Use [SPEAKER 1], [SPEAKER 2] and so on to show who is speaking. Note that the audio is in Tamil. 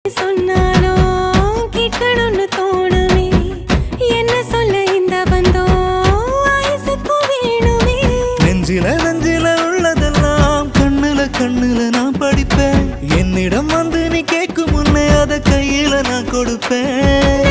[SPEAKER 1] சொன்னாலும் கேட்கணும்னு தோணுமே என்ன சொல்ல இந்த பந்தோ ஆயுசுக்கு வேணுமே
[SPEAKER 2] நெஞ்சில நெஞ்சில உள்ளதெல்லாம் கண்ணுல கண்ணுல நான் படிப்பேன் என்னிடம் வந்து நீ கேட்கும் முன்னே அத கையில நான் கொடுப்பேன்